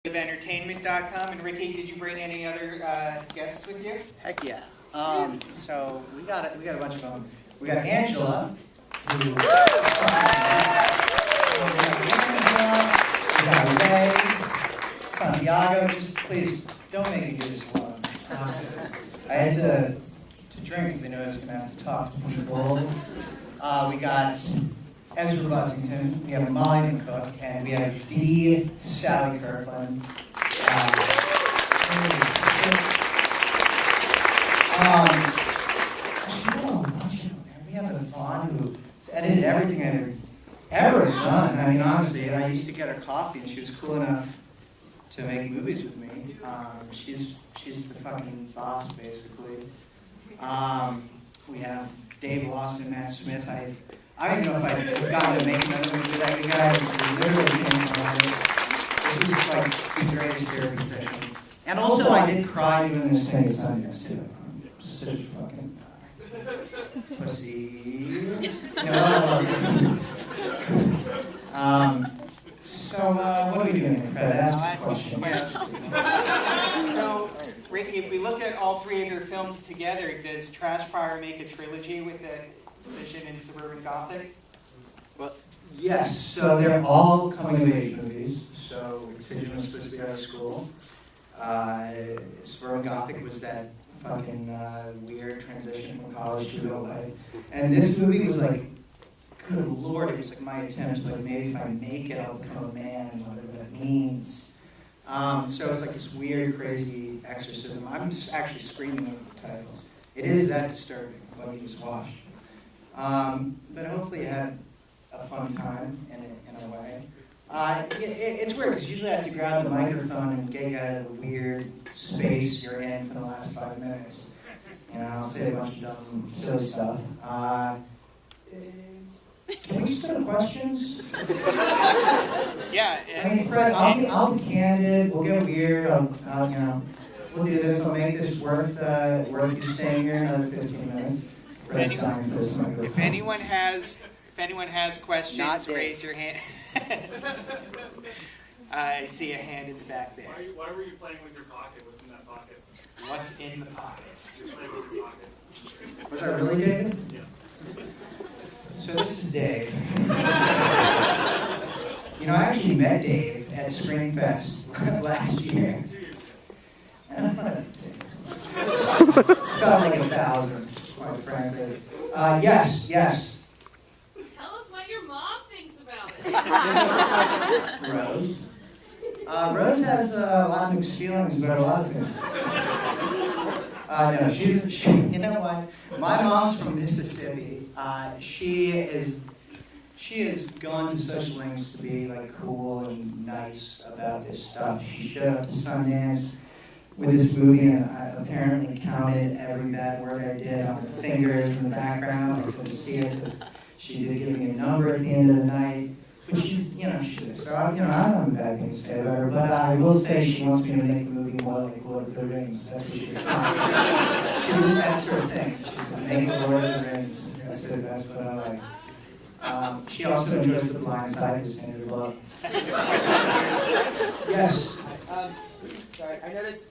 of entertainment.com. And Ricky, did you bring any other guests with you? Heck yeah. So we got a bunch of them. We got Angela. We got Ray. Santiago. Just please don't make me do this alone. I had to drink because I knew I was going to have to talk to people. We got Ezra Buzzington, we have Molly McCook, and we have the Sally Kirkland. We have a blonde who's edited everything I've ever done. I mean, honestly, I used to get her coffee, and she was cool enough to make movies with me. She's the fucking boss, basically. We have Dave Lawson and Matt Smith. I don't even know if I'd gotten to make another movie with that guy. Literally changed my life. This was like the greatest therapy session. And also, I did cry doing this thing at Sundance, too. I'm such a fucking pussy. So, what are we doing, Fred? Ask a question. So, Ricky, if we look at all three of your films together, does Trash Fire make a trilogy with the position in Suburban Gothic? Well, yes. So they're all coming-of-age movies. So Excision was supposed to be out of school. Suburban Gothic was that fucking weird transition from college to real life. And this movie was like, good lord, it was like my attempt to like, maybe if I make it, I'll become a man, and whatever that means. So it was like this weird, crazy exorcism. I'm just actually screaming over the title. It is that disturbing, what you just watched. But hopefully you had a fun time in a way. It's weird because usually I have to grab the microphone and get you out of the weird space you're in for the last 5 minutes. You know, I'll say a bunch of dumb, silly stuff. Can we just go to questions? Yeah. I mean, Fred, I'll be candid. We'll get weird. We'll do this. I'll make this worth you staying here another 15 minutes. If anyone has questions, raise your hand. I see a hand in the back there. Why were you playing with your pocket? What's in that pocket? What's in the pocket? You're playing with your pocket. Was I really David? Yeah. So this is Dave. I actually met Dave at Screamfest last year. 2 years Whatever. It's felt like 1,000, quite frankly. Yes. Tell us what your mom thinks about it. Rose. Rose has a lot of mixed feelings about a lot of things. No, she. You know what? My mom's from Mississippi. She has gone to such lengths to be like cool and nice about this stuff. She showed up to Sundance with this movie, and I apparently counted every bad word I did on the fingers in the background. I couldn't see it, but she did give me a number at the end of the night. But she's, so I don't have a bad thing to say about her. But I will say she wants me to make the movie more like Lord of the Rings. That's what she's doing. That's her thing. She's making Lord of the Rings. That's what I like. She also enjoys The Blind Side, who's Sandra Bullock. Yes. Sorry, I noticed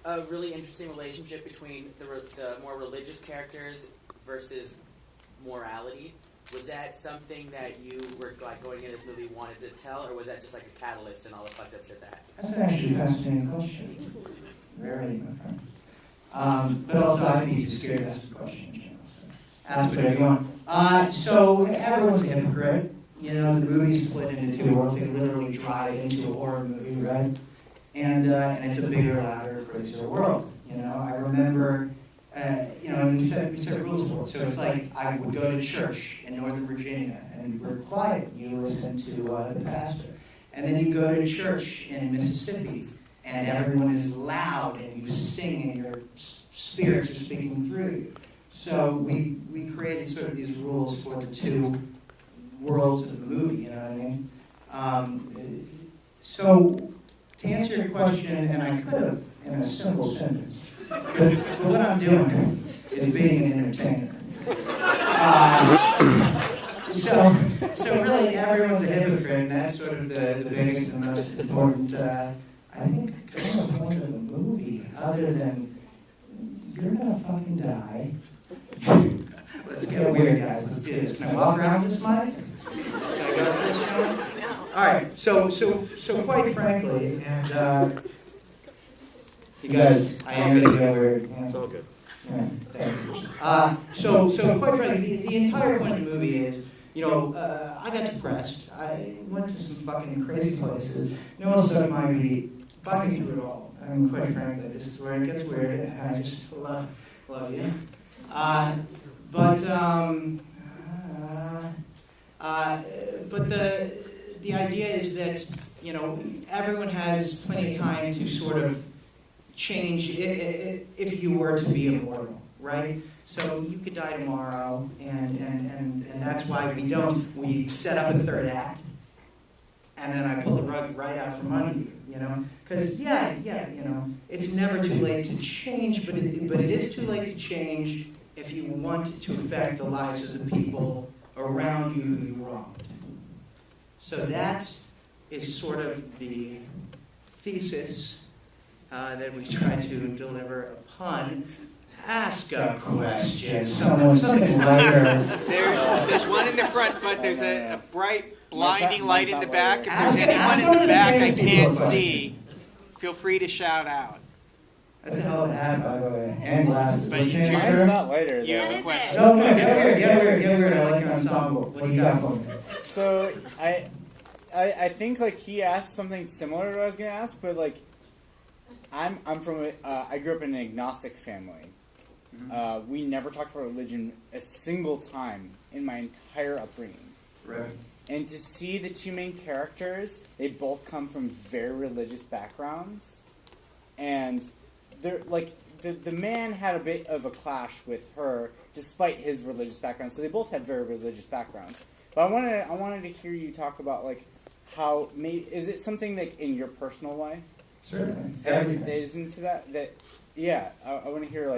a really interesting relationship between the more religious characters versus morality. Was that something that you were like going in this movie wanted to tell, or was that just like a catalyst and all the fucked up shit that happened? That's actually a fascinating question. Very, my friend. But also, I think you're scared to ask a question in general. So ask whatever you want. So everyone's a hypocrite. The movie's split into two worlds. They literally drive into a horror movie, right? And it's a bigger, louder, crazier world. I remember, we set rules for it. So it's like I would go to church in Northern Virginia, and we're quiet. You listen to the pastor. And then you go to church in Mississippi, and everyone is loud, and you sing, and your spirits are speaking through you. So we created sort of these rules for the two worlds of the movie, you know what I mean? So to answer your question, and I could have in a simple sentence, but what I'm doing is being an entertainer. So really, everyone's a hypocrite, and that's sort of the biggest and most important, I think, point of the movie, other than, you're gonna fucking die. Let's get weird, guys. Let's do this. Can I walk around with this mic? Can I go with this now? All right. So quite frankly, and you guys, I am gonna go weird. It's all good. Yeah, thank you. So quite frankly, the entire point of the movie is, I got depressed. I went to some fucking crazy places. No one stuck my beat. Got me through it all. I mean, quite frankly, this is where it gets weird, and I just love you. But the idea is that everyone has plenty of time to sort of change if you were to be immortal, right? So you could die tomorrow, and that's why we set up a third act, and then I pull the rug right out from under you, because it's never too late to change, but it is too late to change if you want to affect the lives of the people around you who you wronged. So that is sort of the thesis that we try to deliver upon. Ask a question. Something lighter. There's one in the front, but there's a bright, blinding light in the back. If there's anyone in the back I can't see, feel free to shout out. That's a hell of a hat, by the way. And glasses. But you do. Mine's not lighter, You though. have a question. No, get weird. I like your ensemble. What do you got for me? So, I think, he asked something similar to what I was going to ask, but, I'm from I grew up in an agnostic family. We never talked about religion a single time in my entire upbringing. Right. And to see the two main characters, they both come from very religious backgrounds, and they're the man had a bit of a clash with her, despite his religious background. So they both had very religious backgrounds. But I wanted to hear you talk about how is it something in your personal life? Certainly. That is into that. I want to hear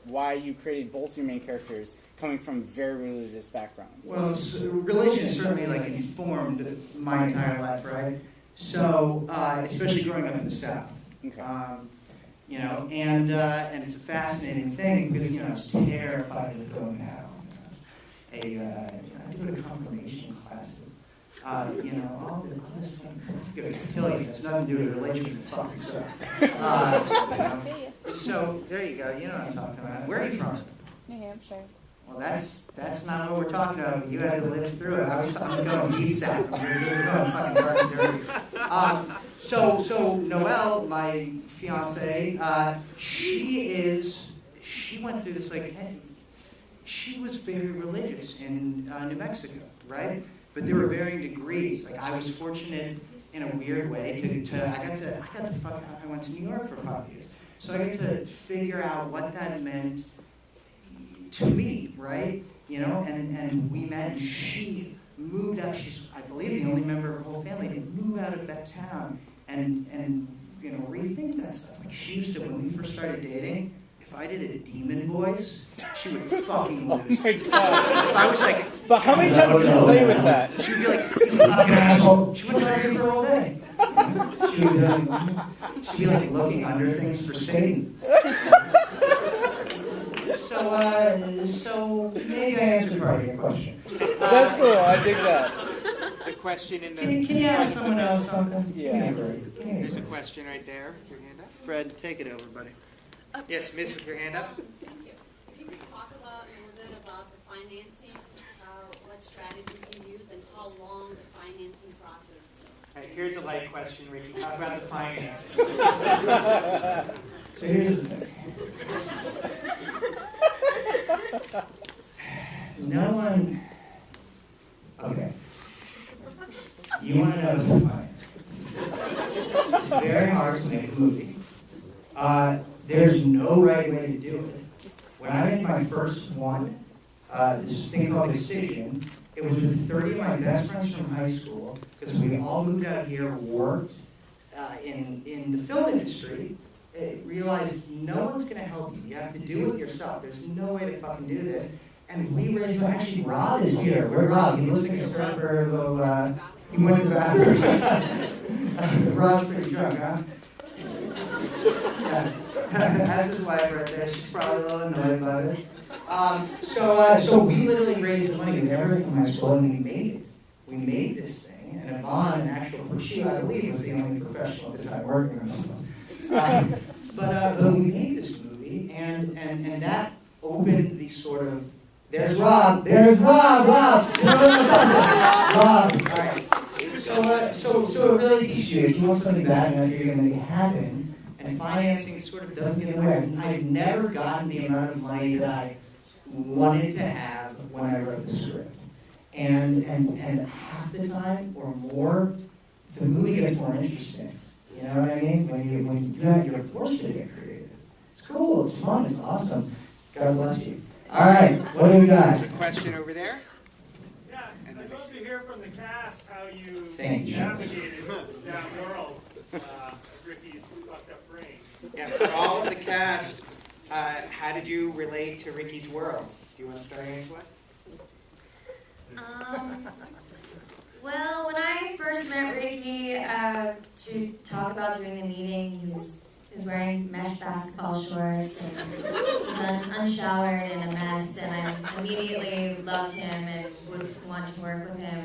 why you created both your main characters coming from very religious backgrounds. Well, religion has certainly informed my entire life, right? So, especially growing up in the South. Okay. And it's a fascinating thing because I was terrified of going out. I do go to confirmation classes. All this fucking cotillion has nothing to do with religion. Fucking so there you go. You know what I'm talking about. Where are you from? New Hampshire. Well, that's not what we're talking about, but you had to live through it. I'm going deep south. We're going fucking dark and dirty. So Noelle, my fiance, she went through this she was very religious in New Mexico, right? But there were varying degrees. I was fortunate in a weird way I went to New York for 5 years. So I got to figure out what that meant to me, right? And we met, and she moved out. She's, I believe, the only member of her whole family to move out of that town and rethink that stuff. She used to, when we first started dating, if I did a demon voice, she would fucking lose. Oh my God. If I was But how many times did you play with that? she would be like, you fucking asshole. She wouldn't talk to me for all day. She'd be looking under things for Satan. So maybe I answered part of your question. That's cool. I dig that. There's a question in the... Can you ask someone else something? Yeah. There's a question right there with your hand up. Fred, take it over, buddy. Yes, miss, with your hand up. Thank you. If you could talk a little bit about the financing, what strategies you used, and how long the financing process took. All right, here's a light question, Ricky. Talk about the financing. So here's the thing. No one... Okay. You want to know the financing. It's very hard to make a movie. There's no right way to do it. When I made my first one, this thing called Excision, it was with 30 of my best friends from high school, because we all moved out here, worked in the film industry, realized no one's going to help you. You have to do it yourself. There's no way to fucking do this. And we raised money. Actually, Rob is here. Where's Rob? He looks like a surfer. Though he went to the bathroom. Rob's pretty drunk, huh? Yeah. That's his wife right there. She's probably a little annoyed about it. So we literally raised the money with everything from my school, and we made it. We made this thing, and Yvonne, an actual she, I believe, was the only professional at the time working on it. But we made this movie, and that opened the sort of. There's Rob. There's Rob. Rob. Rob. All right. So it really teaches you if you want something bad enough, you're going to make it happen. And financing sort of doesn't get in the way. I've never gotten the amount of money that I wanted to have when I wrote the script. And half the time or more, the movie gets more interesting. You know what I mean? When you're forced to get creative. It's cool, it's fun, it's awesome. God bless you. All right, what do we got? There's a question over there. Yeah, I'd love to hear from the cast how you Thank you. navigated that world of Ricky's fucked up brain. Yeah, for all of the cast, how did you relate to Ricky's world? Do you want to start, Angela? Well, when I first met Ricky to talk about doing the meeting, he was wearing mesh basketball shorts and he was unshowered and a mess, and I immediately loved him and would want to work with him.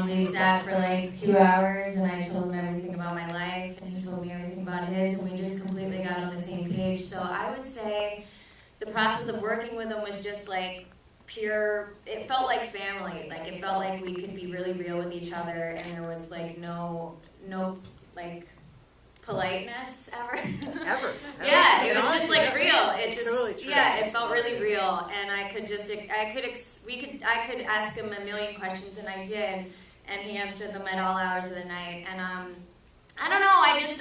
We sat for like 2 hours and I told him everything about my life and he told me everything about his, and we just completely got on the same page. So I would say the process of working with him was just like pure, it felt like family. Like it felt like we could be really real with each other and there was like no like politeness ever. Ever. Yeah, it was just like real. It just, Totally true. yeah, it felt really real, and I could ask him a million questions, and I did, and he answered them at all hours of the night. And I don't know. I guess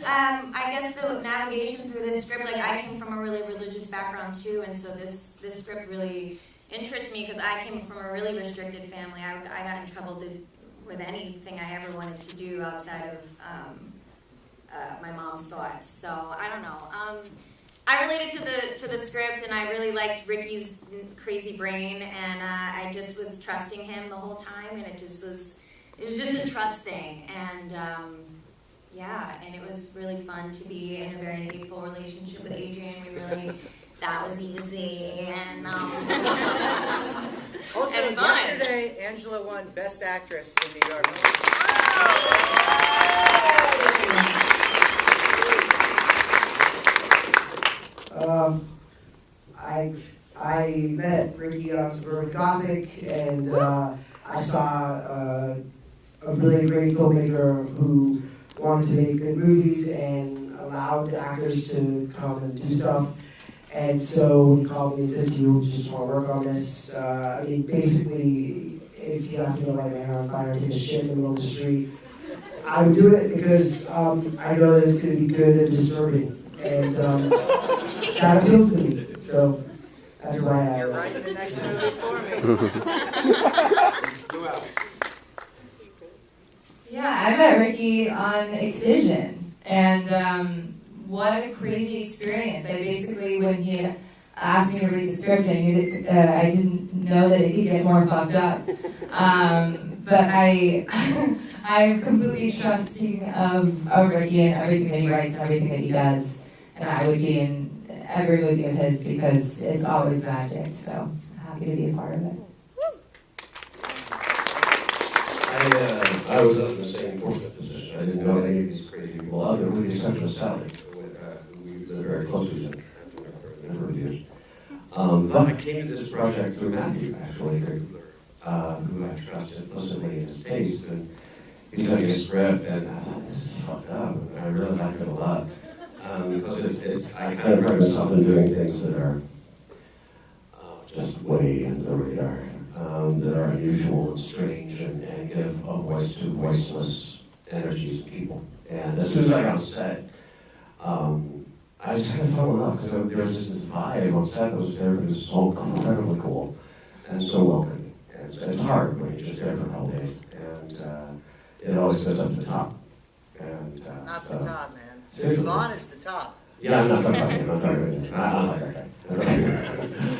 the navigation through this script, like I came from a really religious background too, and so this script really interests me because I came from a really restricted family. I got in trouble with anything I ever wanted to do outside of my mom's thoughts. So I don't know. I related to the script, and I really liked Ricky's crazy brain, and I just was trusting him the whole time, and it was just a trust thing, and yeah, and it was really fun to be in a very hateful relationship with Adrian. That was easy, and Also, and fun. yesterday, Angela won Best Actress in New York. I met Ricky on Suburban Gothic, and I saw a really great filmmaker who wanted to make good movies and allowed actors to come and do stuff. And so he called me and said, "Do you just want to work on this?" I mean, basically, if he asked me to light my hair on fire and take a shit in the middle of the street, I would do it because I know that it's going to be good and disturbing. And that appealed to me. So that's why I... You're writing the next movie for me. Who else? Yeah, I met Ricky on Excision, and what a crazy experience. I basically, when he asked me to read the script, I knew that I didn't know that it could get more fucked up. But I'm completely trusting of Ricky and everything that he writes and everything that he does, and I would be in every movie of his because it's always magic, so happy to be a part of it. I was up in the same enforcement position. I didn't know any of these crazy people out there, with the exception of Sally, who we lived very close to each other for a number of years. But I came to this project through Matthew, actually, who I trusted implicitly in his taste, and he's got a script, and I thought, this is fucked up, and I really liked it a lot. Because I kind of pride myself in doing things that are just way under the radar, that are unusual and strange, and give a voice to voiceless energies and people. And as soon as I got on set, I just kind of fell in love, because there was just this vibe on set that was there that was so incredibly cool, and so welcoming. And it's hard when you're just there for a couple days, and it always goes up to the top. And, Not the top, man. Seriously. Yvonne is the top. Yeah, I'm not talking about him. I'm talking about him. I don't like that guy.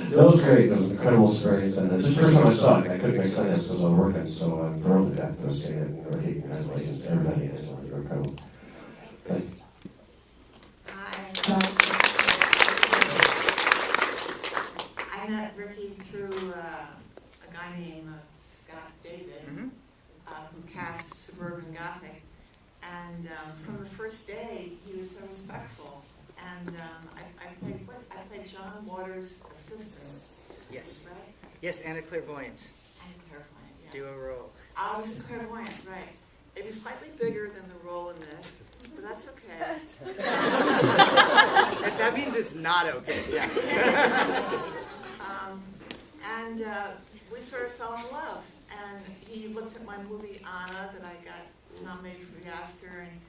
That was great. It was an incredible experience. And this first time I saw it, I couldn't make sense because I was working, so I'm thrilled to death to see it. And really, congratulations to everybody. You're incredible. Okay. I met Ricky through a guy named Scott David, who cast Suburban Gothic. And from the first day, he was so respectful. And I played John Waters' assistant. Yes. Right? Yes, and a clairvoyant. And clairvoyant, yeah. Do a role. I was a clairvoyant, right. It was slightly bigger than the role in this, but that's okay. If that means it's not okay, yeah. And we sort of fell in love. And he looked at my movie Anna that I got nominated for the Oscar, and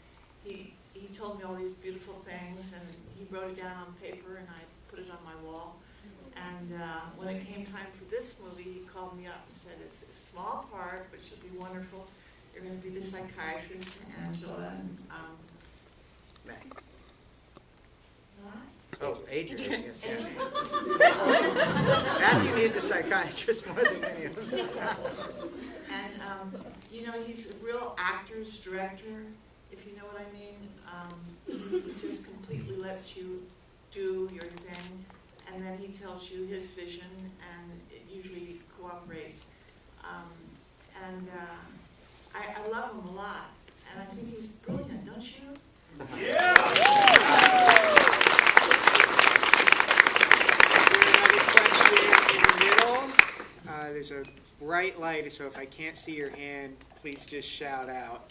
he told me all these beautiful things, and he wrote it down on paper, and I put it on my wall. And when it came time for this movie, he called me up and said, it's a small part, but she'll be wonderful. You're going to be the psychiatrist, Angela, and Meg. What? Oh, Adrian, yes. Yeah. Matthew needs a psychiatrist more than any of them. And, you know, he's a real actor's director, if you know what I mean. He just completely lets you do your thing, and then he tells you his vision, and it usually cooperates. I love him a lot, and I think he's brilliant, don't you? Yeah! Another question in the middle. There's a bright light, so if I can't see your hand, please just shout out.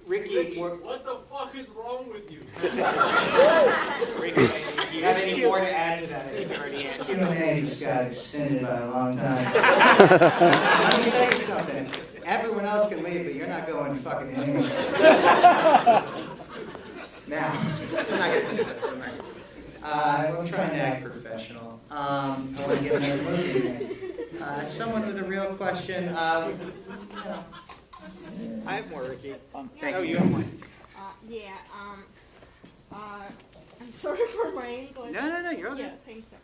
Ricky, what the fuck is wrong with you? Ricky, you have any more to add to that? This Q&A just got extended by a long time. Let me tell you something. Everyone else can leave, but you're not going fucking anywhere. Now, I'm not going to do this. I'm trying to act professional. I want to get another movie in. Someone with a real question. You know. I have more, Ricky. Thank you you. have one. I'm sorry for my English. No, you're okay. Yeah, thank you.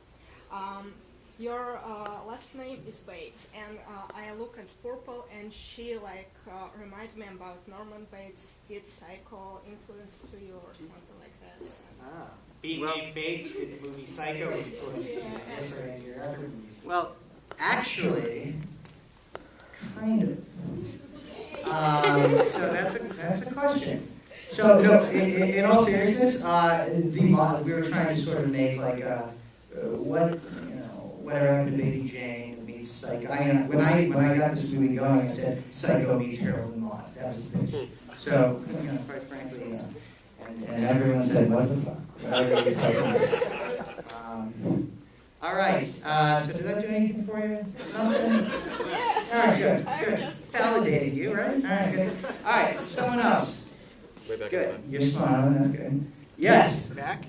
Your last name is Bates, and I look at Purple, and she reminds me about Norman Bates. Did Psycho influence to you or something like that? Being named Bates in the movie Psycho influenced you. Yes, or in your other movies. Well, actually, kind of. So that's a question. So no, in all seriousness, we were trying to sort of make like whatever happened to Baby Jane meets Psycho. I mean, when I got this movie going, I said Psycho meets Harold and Maude. That was the pitch. So quite frankly, and everyone said, "What the fuck?" All right. So did that do anything for you? Something? Yes. All right. Good. Validated you, right? All right. Good. All right. Someone else. Good. You're smiling. That's good. Yes. Back.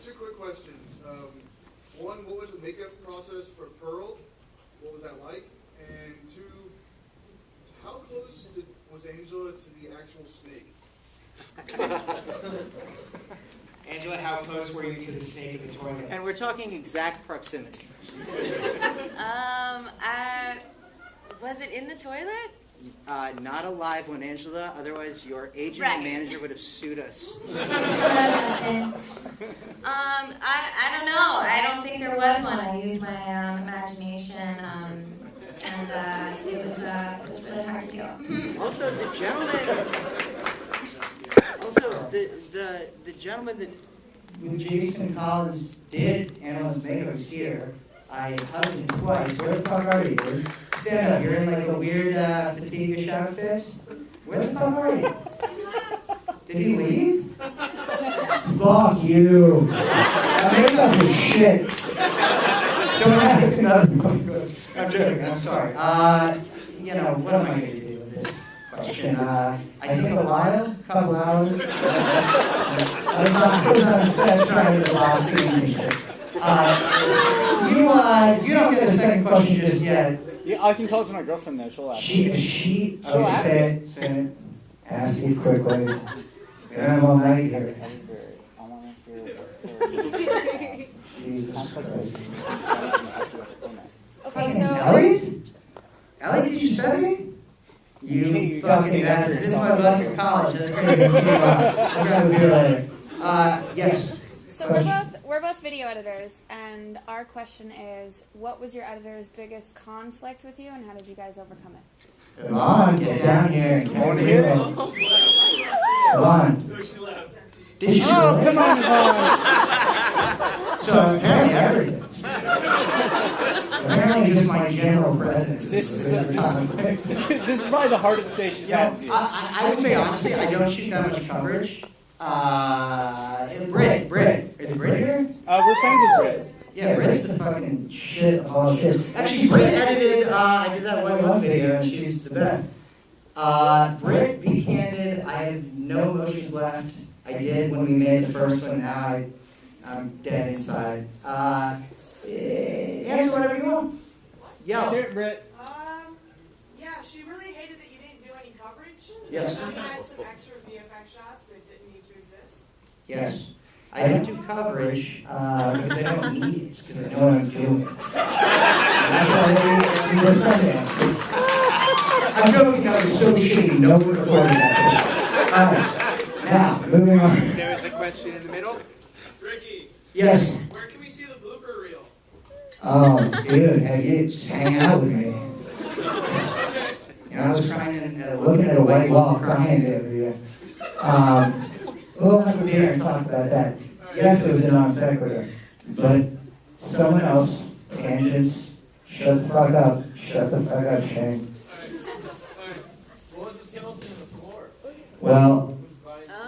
Two quick questions. One, what was the makeup process for Pearl? What was that like? And two, how close was Angela to the actual snake? Angela, how close were you to the snake in the toilet? And we're talking exact proximity. Was it in the toilet? Not alive when Angela, otherwise your agent and manager would have sued us. I don't know. I don't think there was one. I used my imagination, and it was really hard to do. Also, the gentleman that When Jason Collins did Angela's makeup was here, I hugged him twice. Where the fuck are you, dude? Stand up. You're in like a weird fatigue outfit. Where the fuck are you? Did he leave? Fuck you. That makeup is shit. Don't ask another one. I'm joking. I'm sorry. What am I going to do with this question? I think a while, couple hours. I was on set trying to do the last thing. You don't get a second question just yet. Yeah, I can tell it's my girlfriend though. She'll ask. She'll ask it. Ask it quickly. We don't have all night here. Okay, guys, this is my buddy from college. That's great. We'll grab a beer later. Yes. So we're both video editors, and our question is, what was your editor's biggest conflict with you, and how did you guys overcome it? Come on, get down here and come here. Come on. Did you? Oh, come on, Yvonne. So apparently everything. Apparently just my general presence. This is probably the hardest day she's had. I would say honestly, I don't shoot that much coverage. Britt. Is it Britt here? We're friends with Britt. Yeah, Britt's the fucking shit of all shit. Actually, Britt edited, I did that White Love video, and she's the best. Britt, be candid, I have no emotions left. I did when we made the first one, now I'm dead inside. Answer whatever you want. Let's hear it, Britt. Yeah, she really hated that you didn't do any coverage. Yes. You had some extra VFX shots that didn't need to exist. Yes. I don't do coverage because I don't need it, because I know what I'm doing. That's why they do the Sundance. I'm joking, that was so shitty, no one recorded that. Alright, now, moving on. There was a question in the middle. Ricky. Yes. Where can we see the blooper reel? Oh, dude, hey, you just hang out with me. You know, I was crying and looking at a white wall crying the other year. We'll have a beer and talk about that. Yes, it was a non sequitur, but someone else, tangents, shut the fuck up, Shane. What was the skeleton on the floor? Well,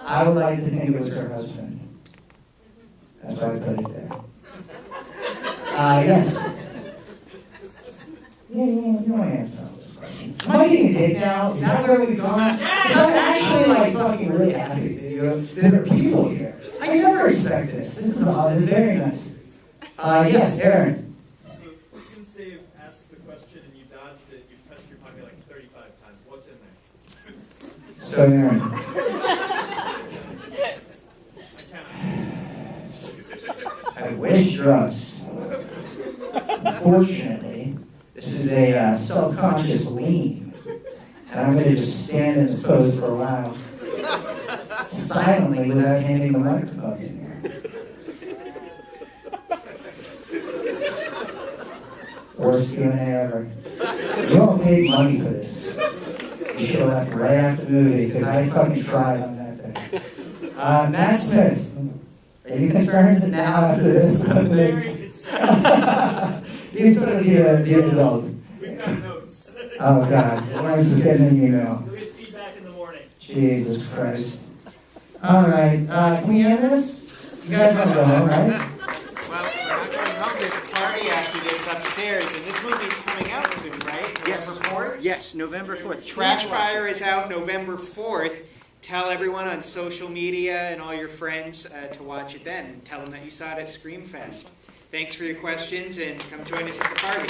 I would like to think it was her husband. That's why I put it there. Yes. Yeah, you want to answer all this question. Am I getting a dick now? Is that where we've gone? Because I'm actually like fucking really happy that there are people here. I never expect this. This is very nice. Yes, Aaron. So, since Dave asked the question and you dodged it, you've touched your pocket like 35 times. What's in there? So, Aaron. I wish drugs. Unfortunately, this is a self-conscious lean. And I'm going to just stand in this pose for a while. Silently without handing the microphone in here. Worst Q&A ever. You all paid money for this. You should have left right after the movie, because I fucking tried on that thing. Matt Smith, are you concerned now after this? Very concerned. He's sort of the adult. We've got notes. Oh God, Lawrence is getting an email. We'll get feedback in the morning. Jesus Christ. Alright, can we end this? You guys want to go home, right? Well, we're not going home. There's a party after this upstairs, and this movie's coming out soon, right? November 4th? Yes, November 4th. Trash Fire is out November 4th. Tell everyone on social media and all your friends to watch it then. And tell them that you saw it at Screamfest. Thanks for your questions, and come join us at the party.